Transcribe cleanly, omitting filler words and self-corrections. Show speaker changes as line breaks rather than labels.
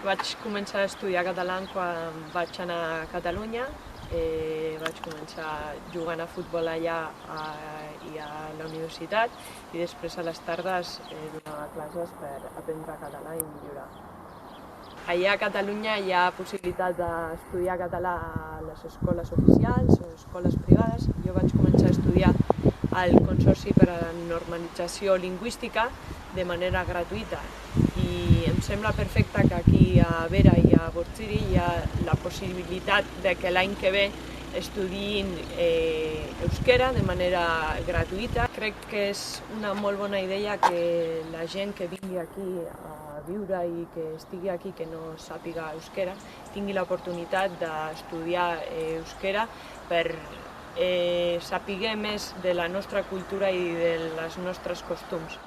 Vaig començar a estudiar català quan vaig anar a Catalunya. Vaig començar jugant a futbol allà i a la universitat, i després a les tardes donava classes per aprendre català i millorar. Allà a Catalunya hi ha possibilitat d'estudiar català a les escoles oficials o escoles privades. Jo vaig començar a estudiar al Consorci per a la Normalització Lingüística de manera gratuïta, i em sembla perfecte que aquí a Vera i a Bortziri hi ha la possibilitat de que l'any que ve estudiïn euskera de manera gratuïta. Crec que és una molt bona idea que la gent que vingui aquí a viure i que estigui aquí que no sàpiga euskera tingui l'oportunitat d'estudiar euskera per saber més de la nostra cultura i dels nostres costums.